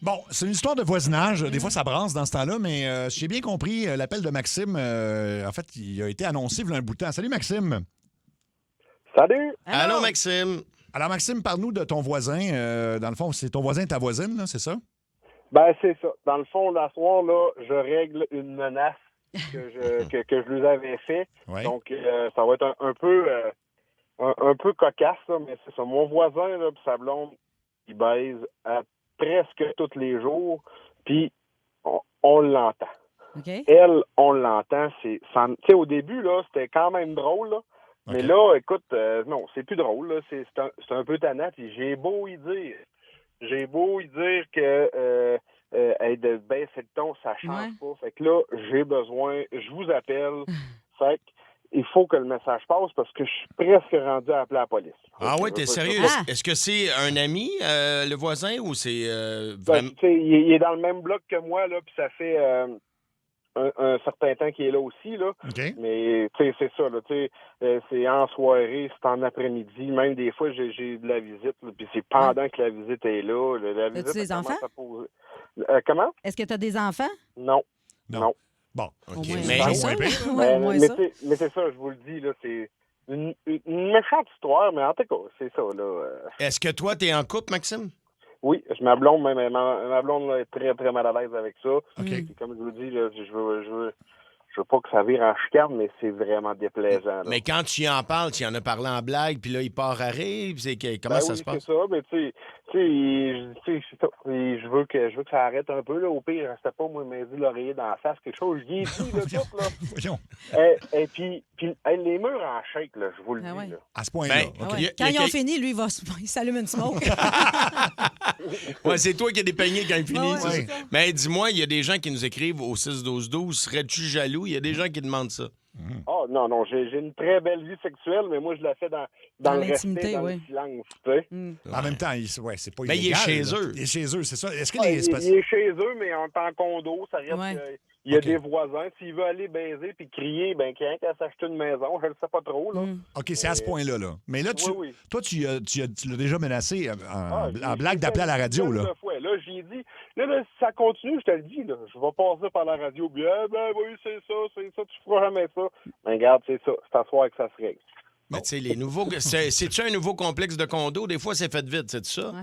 Bon, c'est une histoire de voisinage. Des fois, ça brasse dans ce temps-là, mais si j'ai bien compris, l'appel de Maxime, en fait, il a été annoncé il y a un bout de temps. Salut, Maxime. Salut! Allô, Maxime. Alors, Maxime, parle-nous de ton voisin. Dans le fond, c'est ton voisin et ta voisine, là, c'est ça? Ben, c'est ça. Dans le fond, la soir, là, je règle une menace que je lui avais fait. Ouais. Donc, ça va être un peu cocasse, là, mais c'est ça. Mon voisin, là, pis sa blonde, il baise presque tous les jours, puis on l'entend. OK. Elle, on l'entend. Tu sais, au début, là, c'était quand même drôle, là. Mais OK. là, écoute, non, c'est plus drôle, là. C'est un peu tannant, puis j'ai beau y dire que hey, de baisser le ton, ça change pas. Fait que là, j'ai besoin, je vous appelle. Fait que il faut que le message passe parce que je suis presque rendu à appeler la police. Ah ouais, t'es sérieux? Ah. Est-ce que c'est un ami, le voisin, ou c'est Ben, vraiment... tu sais, il est dans le même bloc que moi, là, puis ça fait un certain temps qu'il est là aussi, là. OK. Mais, tu sais, c'est ça, là, tu sais, c'est en soirée, c'est en après-midi, même des fois, j'ai de la visite, là, puis c'est pendant que la visite est là. La visite, As-tu des elle commence enfants? à poser. Comment? Est-ce que tu as des enfants? Non. Non. Bon. Au OK, moins, mais... moins moins ça. pire. Ouais, au moins mais ça. mais c'est ça, je vous le dis, là, c'est une méchante histoire, mais en tout cas, c'est ça, là. Est-ce que toi, t'es en couple, Maxime? Oui, ma blonde, même, ma blonde là, est très, très mal à l'aise avec ça. OK. Puis, comme je vous dis, là, je veux pas que ça vire en chicane, mais c'est vraiment déplaisant. Là. Mais quand tu y en parles, tu y en as parlé en blague, puis là, il part à rire, puis comment Ben ça oui, se passe? c'est ça, mais c'est ça. Et je veux que ça arrête un peu, là. Au pire, c'était pas, moi, me dit l'oreiller dans la face, quelque chose. J'y ai dit, là, tout, là. Voyons. Et puis les murs en shake, là, je vous le Ah dis, ouais. là. À ce point-là. Ben, OK. Ah OK. ouais. Il y a Quand ils ont quel- fini, lui, il s'allume une smoke. Ouais, c'est toi qui as des paniers quand il finit. Ouais, c'est ouais. ça. Mais dis-moi, il y a des gens qui nous écrivent au 6-12-12. Serais-tu jaloux? Il y a des gens qui demandent ça. Oh, non, j'ai une très belle vie sexuelle, mais moi, je la fais dans Dans le l'intimité, respect, dans oui. le silence, tu sais. En même temps, c'est pas Mais il est illégal, chez là. eux. Il est chez eux, c'est ça. Est-ce que Ouais, les... il est chez eux, mais en tant condo, ça reste Ouais. que il y a OK. des voisins. S'il veut aller baiser puis crier, ben qu'il y a qu'à s'acheter une maison, je le sais pas trop, là. OK, c'est à ce point-là, là. Mais là, Oui. toi, tu l'as déjà menacé Ah, en blague d'appeler à la radio, là. Deux fois. Là, j'ai dit, là, si ça continue, je te le dis, là, je vais passer par la radio, puis, ben oui, c'est ça, tu feras jamais ça. Ben, regarde, c'est ça, c'est à soir que ça se règle. Mais tu sais, les nouveaux... C'est-tu un nouveau complexe de condo? Des fois, c'est fait vite, c'est ça? Ouais.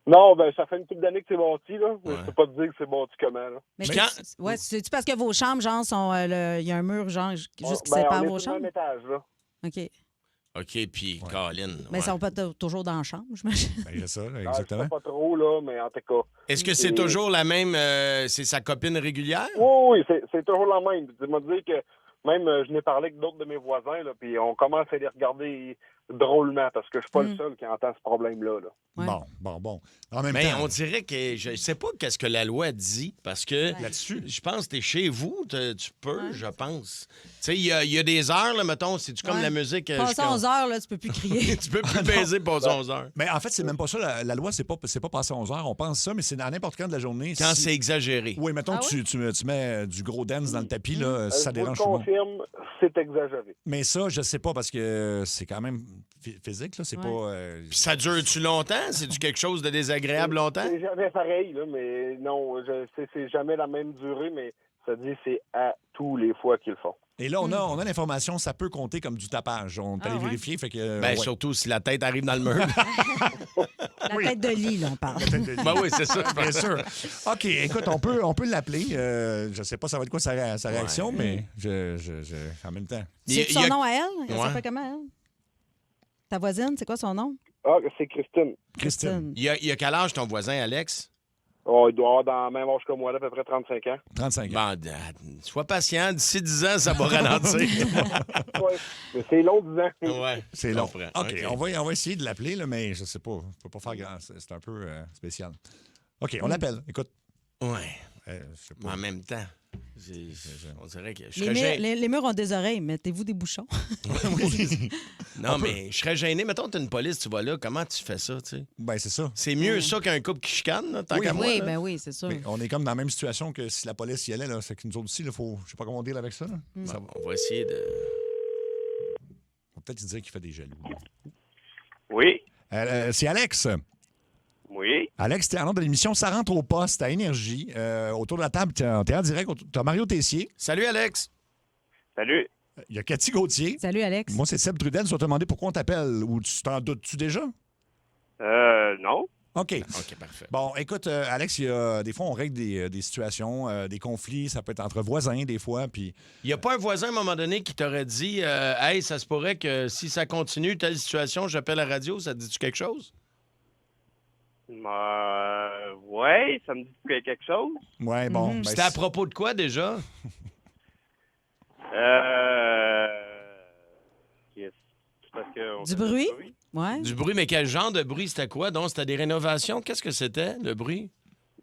Non, ben, ça fait une couple d'années que c'est bâti, là. Mais Ouais. je peux pas te dire que c'est bâti comment, là. Mais Quand- ouais, c'est-tu parce que vos chambres, genre, sont. Il y a un mur, genre, juste qui Ben, sépare on est vos sur le chambres? même étage, là. OK. OK, puis Colin. Mais ouais. ça va pas toujours dans la chambre, j'imagine. Ben, c'est ça, Ah, je exactement. sais pas trop, là, mais en tout cas. Est-ce que c'est toujours la même... c'est sa copine régulière? Oui, c'est toujours la même. Tu m'as dit que même je n'ai parlé avec d'autres de mes voisins, là, puis on commence à les regarder drôlement parce que je suis pas le seul qui entend ce problème-là. Là. Ouais. Bon. En même Mais temps, on dirait que je sais pas qu'est-ce que la loi dit, parce que là-dessus, je pense que t'es chez vous, tu peux, je pense. Tu sais, il y a des heures, là, mettons, c'est-tu comme Ouais. la musique... Passé 11 heures, là, tu peux plus crier. Tu peux plus baiser passer 11 heures. mais en fait, c'est même pas ça. La loi, c'est pas passé 11 heures. On pense ça, mais c'est à n'importe quand de la journée. Quand Si- c'est exagéré. Oui, mettons Ah que tu mets du gros dance dans le tapis, là, si ça Je vous le dérange tout le monde. confirme, c'est exagéré. Mais ça, je sais pas, parce que c'est quand même physique, là. C'est Ouais. pas... Puis ça dure-tu longtemps? C'est-tu quelque chose de désagréable longtemps? C'est jamais pareil, là, mais non, c'est jamais la même durée, mais ça dit c'est à tous les fois qu'ils le font. Et là, on a l'information, ça peut compter comme du tapage. On est allé Ah, ouais? vérifier, fait que... Ben, ouais. surtout si la tête arrive dans le mur. La tête de lit, là, on parle. Ben oui, c'est ça. Bien sûr. OK, écoute, on peut l'appeler. Je sais pas ça va être quoi sa réaction, mais en même temps. C'est Il son y a- nom à elle? Elle Ouais. s'appelle comment, elle? Ta voisine, c'est quoi son nom? Ah, c'est Christine. Christine, Il y a quel âge ton voisin, Alex? Oh, il doit avoir dans le même âge que moi, là, à peu près 35 ans. 35 ans. Bon, sois patient. D'ici 10 ans, ça va ralentir. Ouais, mais c'est long, 10 ans. Ouais, C'est je long. comprends. OK, on va essayer de l'appeler, là, mais je sais pas. On peut pas faire grand. C'est un peu spécial. OK, on l'appelle. Écoute, Ouais, je sais mais pas. en même temps, on dirait que je Les serais murs, gêné. les murs ont des oreilles. Mettez-vous des bouchons. Non, mais je serais gêné. Mettons, t'as une police, tu vas là, comment tu fais ça, tu sais? Ben, c'est ça. C'est mieux ça qu'un couple qui chicane, là, tant qu'à moi. Oui, là. ben oui, c'est sûr. Mais on est comme dans la même situation que si la police y allait, là. C'est que nous autres aussi, il faut. Je sais pas comment dire avec ça. Là. Ça va. On va essayer de... On va peut-être dire qu'il fait des jaloux. Oui. C'est Alex. Oui. Oui. Alex, t'es en nom de l'émission Ça rentre au poste à Énergie. Autour de la table, t'es en direct. T'as Mario Tessier. Salut, Alex. Salut. Il y a Cathy Gauthier. Salut, Alex. Moi, c'est Seb Trudel. Je vais te demander pourquoi on t'appelle. Ou tu t'en doutes-tu déjà? Non. OK. OK, parfait. Bon, écoute, Alex, il y a, des fois, on règle des situations, des conflits. Ça peut être entre voisins, des fois. Puis, Il n'y a pas un voisin, à un moment donné, qui t'aurait dit Hey, ça se pourrait que si ça continue, telle situation, j'appelle la radio. Ça te dit-tu quelque chose? Ouais, ça me dit quelque chose. ouais, bon. ben, C'était à propos de quoi, déjà? Yes. Parce que Du bruit? Ouais. Du bruit, mais quel genre de bruit? C'était quoi? Donc, c'était des rénovations? Qu'est-ce que c'était, le bruit?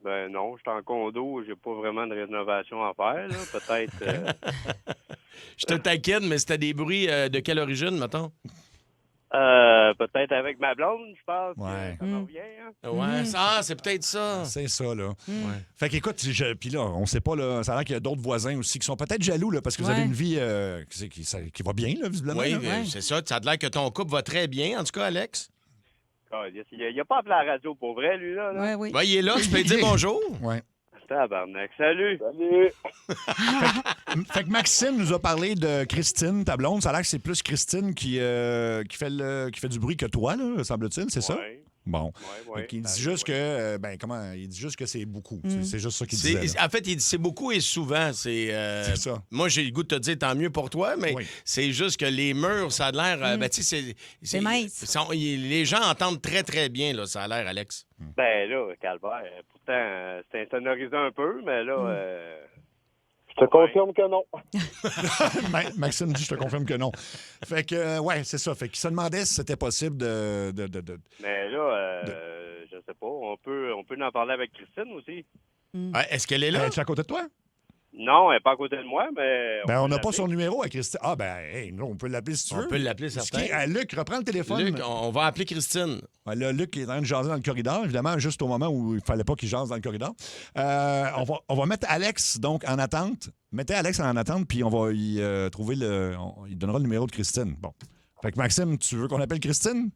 Ben non, j'étais en condo, j'ai pas vraiment de rénovation à faire, là. Peut-être. Je te taquine, mais c'était des bruits de quelle origine, mettons? Peut-être avec ma blonde, je pense. Ouais. Ça me revient, hein. Ouais, ça, c'est peut-être ça. c'est ça, là. Ouais. Fait qu'écoute, puis là, on sait pas, là, ça a l'air qu'il y a d'autres voisins aussi qui sont peut-être jaloux, là, parce que vous Ouais. avez une vie qui va bien, là, visiblement. Oui, là. Ouais. c'est ça. Ça a l'air que ton couple va très bien, en tout cas, Alex. Il a pas appelé la radio pour vrai, lui, là. Ouais, oui. Ouais, il est là, tu peux lui dire bonjour. Ouais. Tabarnak. Salut. Salut. Fait que Maxime nous a parlé de Christine, ta blonde. Ça a l'air que c'est plus Christine qui fait du bruit que toi, là, semble-t-il, c'est ça? Ouais. Bon. Ouais. Fait qu'il dit Ça juste arrive, que, il dit juste que c'est beaucoup. Mm. C'est juste ça qu'il disait. là. En fait, il dit c'est beaucoup et souvent. C'est ça. Moi, j'ai le goût de te dire tant mieux pour toi, mais Oui. c'est juste que les murs, ça a l'air. Ben, tu sais, C'est mince. Les gens entendent très, très bien, là, ça a l'air, Alex. Ben là, Calvaire, pourtant, c'est insonorisé un peu, mais là, Je te confirme que non. Maxime dit, je te confirme que non. Fait que, ouais, c'est ça. Fait qu'il se demandait si c'était possible de... mais là, je sais pas, on peut en parler avec Christine aussi. Ouais, est-ce qu'elle est là? Es-tu à côté de toi? Non, elle n'est pas à côté de moi, mais... Ben, on peut n'a pas l'appeler. son numéro à Christine. Ah, ben, hey, non, on peut l'appeler si tu veux. On peut l'appeler, certain. Luc, reprends le téléphone. Luc, on va appeler Christine. Ouais, là, Luc est en train de jaser dans le corridor, évidemment, juste au moment où il fallait pas qu'il jase dans le corridor. On va mettre Alex, donc, en attente. Mettez Alex en attente, puis on va y trouver il donnera le numéro de Christine. Bon. Fait que, Maxime, tu veux qu'on appelle Christine?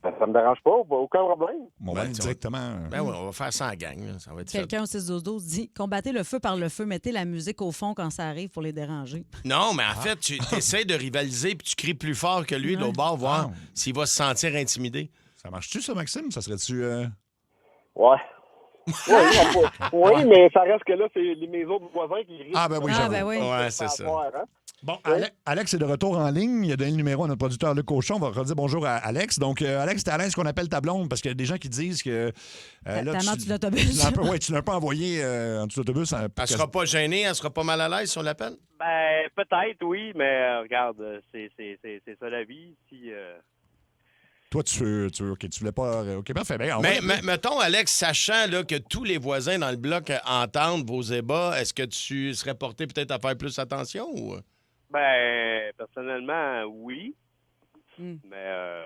Ben, ça me dérange pas, aucun problème. On va aller directement... Ben oui, on va faire ça en gang. Là. Ça va être fait. Quelqu'un au 6-12-12 dit « Combattez le feu par le feu, mettez la musique au fond quand ça arrive pour les déranger. Non, mais en fait, tu essaies de rivaliser puis tu cries plus fort que lui de l'autre bord, voir Ah. s'il va se sentir intimidé. Ça marche-tu, ça, Maxime? Ça serait-tu... Ouais. Oui, mais ça reste que là, c'est mes autres voisins qui risquent. Ah, ben oui, Ah, j'avoue. ben oui. Ouais, c'est ça. Bon, Alex est de retour en ligne. Il a donné le numéro à notre producteur Luc Cochon. On va redire bonjour à Alex. Donc, Alex, t'es à l'aise qu'on appelle ta blonde parce qu'il y a des gens qui disent que... T'as en dessous de l'autobus. Oui, tu l'as un peu envoyé en dessous de l'autobus. Elle sera pas gênée, elle sera pas mal à l'aise si on l'appelle? Ben, peut-être, oui, mais regarde, c'est ça la vie. Si, Toi, tu voulais pas... OK, parfait. Ben, on Mais va- mettons, Alex, sachant là, que tous les voisins dans le bloc entendent vos ébats, est-ce que tu serais porté peut-être à faire plus attention? Ou... ben, personnellement, oui. Mm. Mais,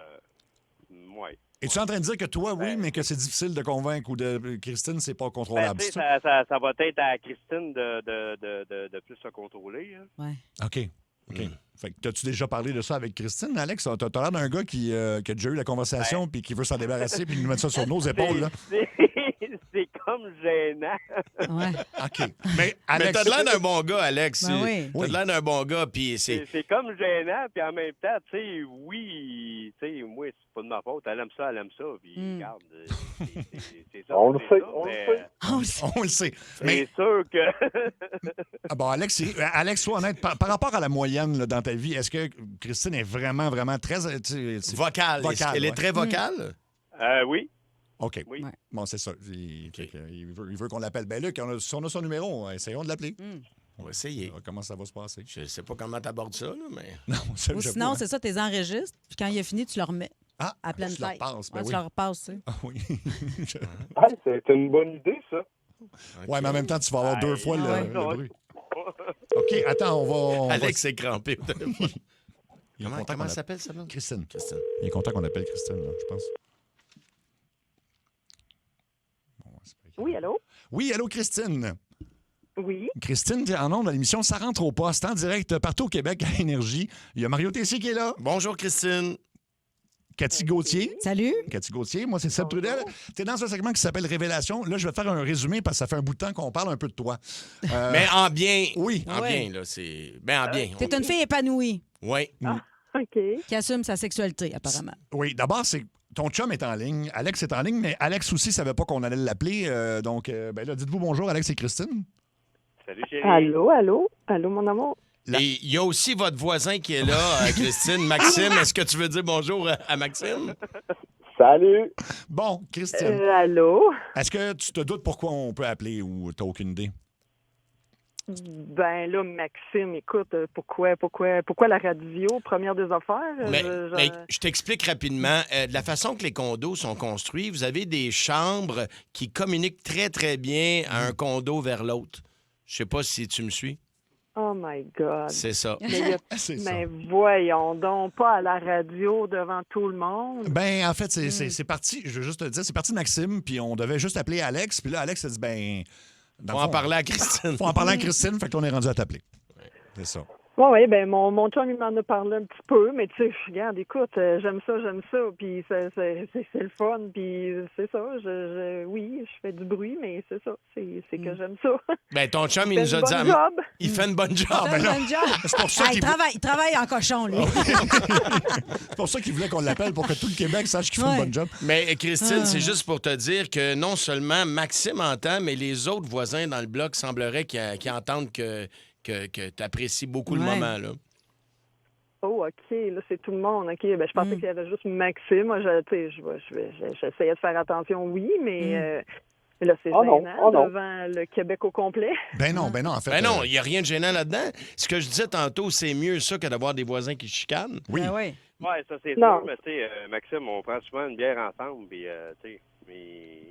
ouais. Es-tu en train de dire que toi, oui, Ben, mais que c'est difficile de convaincre ou de Christine, c'est pas Ben, contrôlable? tu sais, c'est ça va être à Christine de plus se contrôler. Hein. Ouais. OK. OK. Mm. Fait que t'as-tu déjà parlé de ça avec Christine, Alex? T'as l'air d'un gars qui a déjà eu la conversation puis qui veut s'en débarrasser puis nous mettre ça sur nos épaules. Là. C'est comme gênant. Ouais. OK. Mais Mais Alex... t'as de l'air d'un bon gars, Alex. Ben oui. T'as de l'air d'un bon gars, puis C'est comme gênant, puis en même temps, tu sais, oui, tu sais, moi, c'est pas de ma faute. Elle aime ça, puis Mm. regarde, c'est ça. On le c'est sait, ça, on le mais, sait. On le sait. On le sait. Mais C'est sûr que... ah bon, Alex, sois honnête. Par rapport à la moyenne là, dans ta vie, est-ce que Christine est vraiment, vraiment très... vocale. Vocale, Elle est ouais. très vocale? oui. OK. Oui. Ouais. Bon, c'est ça. Fait que, il veut qu'on l'appelle. Ben Luc, si on a son numéro, essayons de l'appeler. On va essayer. Comment ça va se passer? Je sais pas comment t'abordes ça, là, mais... Non, ça, Ou je sinon, sais c'est ça, tu les enregistres, puis quand il a fini, tu le remets pas. à pleine tu leur tête. passes, ben Ouais, oui. Tu leur repasses, tu sais. Ah oui. Ouais, c'est une bonne idée, ça. Ouais, mais en même temps, tu vas avoir deux fois Ah ouais. le bruit. OK, attends, on va... Alex est crampé. Il est content Comment qu'on elle s'appelle, ça? Christine. Christine. Il est content qu'on appelle Christine, là, je pense. Bon, c'est pas grave. Oui, allô? Oui, allô, Christine. Oui. Christine, t'es en ondes de l'émission Ça rentre au poste, en direct partout au Québec à Énergie. Il y a Mario Tessier qui est là. Bonjour, Christine. Cathy Gauthier. Salut. Cathy Gauthier. Moi, c'est Seb Trudel. Tu es dans un segment qui s'appelle Révélation. Là, je vais te faire un résumé parce que ça fait un bout de temps qu'on parle un peu de toi. Mais en bien. Oui. En Ouais. bien, là. C'est. Ben, en bien. T'es une fille épanouie Oui. OK. qui assume sa sexualité, apparemment. Oui, d'abord, c'est ton chum est en ligne. Alex est en ligne, mais Alex aussi ne savait pas qu'on allait l'appeler. Donc, ben là, dites-vous bonjour, Alex et Christine. Salut, chérie. Allô, allô? Allô, mon amour? La- Et il y a aussi votre voisin qui est là, Christine. Maxime, est-ce que tu veux dire bonjour à Maxime? Salut! Bon, Christine, Allô? est-ce que tu te doutes pourquoi on peut appeler ou tu n'as aucune idée? Ben là, Maxime, écoute, pourquoi la radio, première des affaires? Mais je t'explique rapidement. De la façon que les condos sont construits, vous avez des chambres qui communiquent très, très bien à un condo vers l'autre. Je sais pas si tu me suis. Oh my God. C'est ça. Mais, il y a- C'est ça. mais voyons donc, pas à la radio devant tout le monde. Ben, en fait, c'est parti, je veux juste te dire, c'est parti de Maxime, puis on devait juste appeler Alex, puis là, Alex a dit, ben... dans On le va en fond, parler à Christine. faut en parler à Christine, fait qu'on est rendu à t'appeler. C'est ça. Oui, ben mon chum, il m'en a parlé un petit peu, mais tu sais, regarde, écoute, j'aime ça, puis c'est le fun, puis c'est ça, oui, je fais du bruit, mais c'est ça, c'est que j'aime ça. Ben, ton chum, il Fais nous a une dit... bonne job. Il fait une bonne job. Ah, ben Fais non. un bon job. C'est pour ça Ah, qu'il il travaille en cochon, lui. c'est pour ça qu'il voulait qu'on l'appelle, pour que tout le Québec sache qu'il fait Ouais. une bonne job. Mais Christine, Ah. c'est juste pour te dire que non seulement Maxime entend, mais les autres voisins dans le bloc sembleraient qu'ils entendent que tu apprécies beaucoup le Ouais. moment. Là. Oh, OK, là, c'est tout le monde. OK, ben, je pensais qu'il y avait juste Maxime. Moi, j'essayais de faire attention, oui, mais là, c'est Oh non, gênant oh non. devant le Québec au complet. Ben non, en fait. Ben non, il n'y a rien de gênant là-dedans. Ce que je disais tantôt, c'est mieux ça que d'avoir des voisins qui chicanent. Oui. Ben oui. Ouais, ça c'est Non. sûr, mais tu sais, Maxime, on prend souvent une bière ensemble, puis tu sais, mais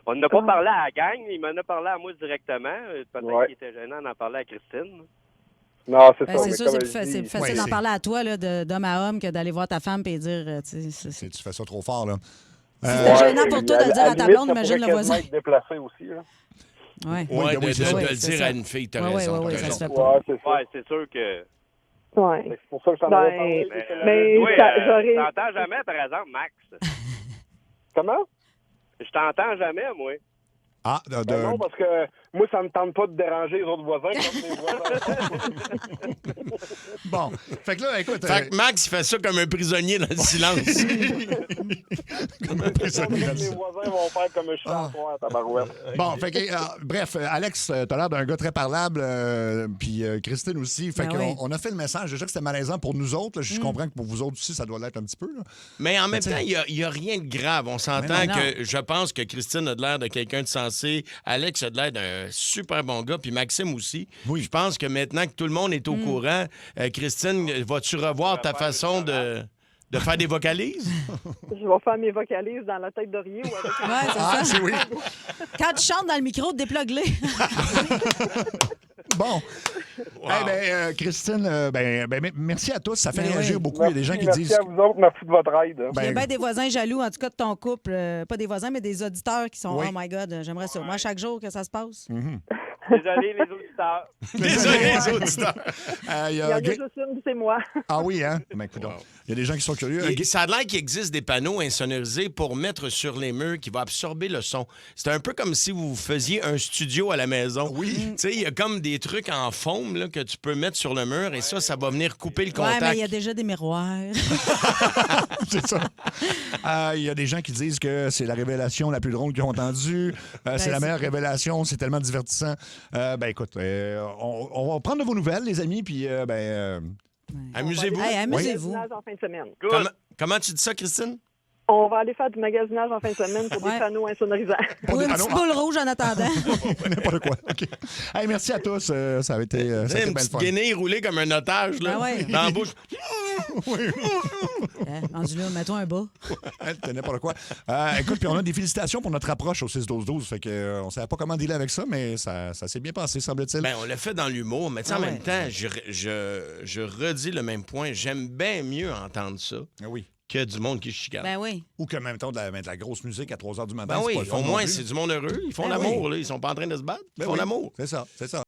on n'a pas parlé à la gang, il m'en a parlé à moi directement. Peut-être Ouais. qu'il était gênant d'en parler à Christine. Non, c'est Ben, ça. c'est mais sûr, comme c'est elle plus, dit, c'est plus facile Ouais, d'en c'est- parler à toi, là, d'homme à homme, que d'aller voir ta femme et dire, tu sais, Tu fais ça trop fort, là. c'était gênant pour toi de le dire à ta limite, blonde, ça imagine pourrait le voisin. quasiment être déplacé aussi, là. Ouais. Oui, Ouais, ben oui, c'est ça. de le C'est dire ça. à une fille, t'as Ouais, raison. ouais, t'as ça raison. se fait pas. Ouais, c'est ça. Ouais, c'est sûr que. Ouais. C'est pour ça que je t'en avais Ben, parlé. mais toi, j'aurais- je t'entends jamais, par exemple, Max. Comment? Je t'entends jamais, moi. Ah, Ben non, parce que moi, ça me tente pas de déranger les autres voisins comme mes voisins. Bon. Fait que là, écoute. Fait que Max, il fait ça comme un prisonnier dans le silence. comme un prisonnier dans le Les sol. voisins vont faire comme un chat à soir, tabarouette. Bon, fait que, bref, Alex, t'as l'air d'un gars très parlable, puis Christine aussi. Fait Ben qu'on oui. on a fait le message. Déjà que c'était malaisant pour nous autres. Là, je comprends que pour vous autres aussi, ça doit l'être un petit peu. Là. Mais en même tu sais- temps, il n'y a rien de grave. On s'entend Mais non. que je pense que Christine a de l'air de quelqu'un de sensé. Alex a de l'air d'un super bon gars. Puis Maxime aussi. Oui. Je pense que maintenant que tout le monde est au courant, Christine, vas-tu revoir ta façon de faire des vocalises? Je vais faire mes vocalises dans la tête d'oreiller ou avec Ouais, c'est Ah, ça. c'est oui. Quand tu chantes dans le micro, déplogue-les. Bon. Eh ben, Christine, merci à tous. Ça fait Ben réagir oui. beaucoup. Il y a des gens qui Merci disent. à vous autres, merci de votre aide. Il y a Ben, bien des voisins jaloux, en tout cas de ton couple. Pas des voisins, mais des auditeurs qui sont Oui. Oh my God, j'aimerais ça. Moi, chaque jour que ça se passe. Désolé, les auditeurs. Désolé, les auditeurs. il y Il y en a a Gu- juste une, c'est moi. Ah oui, hein? Ben, écoute donc. Il y a des gens qui sont curieux. Ça a l'air qu'il existe des panneaux insonorisés pour mettre sur les murs qui vont absorber le son. C'est un peu comme si vous faisiez un studio à la maison. Oui. Tu sais, il y a comme des trucs en foam là, que tu peux mettre sur le mur et ça va venir couper le Ouais, contact. mais il y a déjà des miroirs. C'est ça. Il y a des gens qui disent que c'est la révélation la plus drôle qu'ils ont entendue. C'est la c'est- meilleure révélation. C'est tellement divertissant. Ben écoute, on va prendre de vos nouvelles, les amis, puis Amusez-vous. Hey, amusez-vous. Magasinage en fin de semaine. Good. Comment tu dis ça, Christine? On va aller faire du magasinage en fin de semaine pour Ouais. des panneaux insonorisants. Pas Ou de une panneau. petite boule rouge en attendant. n'importe quoi. OK. Hey, merci à tous. Ça a été, ça a été Une belle petite fun. guenille roulée comme un otage là, Ben ouais. dans la bouche. Rendu là, mets-toi un bas. C'était n'importe quoi. Écoute, puis on a des félicitations pour notre approche au 6-12-12. Fait que, on savait pas comment dealer avec ça, mais ça s'est bien passé, semble-t-il. Ben, on l'a fait dans l'humour, mais tu sais, en Ah ouais. même temps, je redis le même point. J'aime bien mieux entendre ça Ah oui. que du monde qui se chicane. Ben oui. Ou que même temps de mettre la grosse musique à 3 h du matin. Ben c'est oui, pas le fun au non moins, plus. c'est du monde heureux. Ils font Ben l'amour, là. Ils sont pas en train de se battre. Ils Ben font oui. l'amour. C'est ça, c'est ça.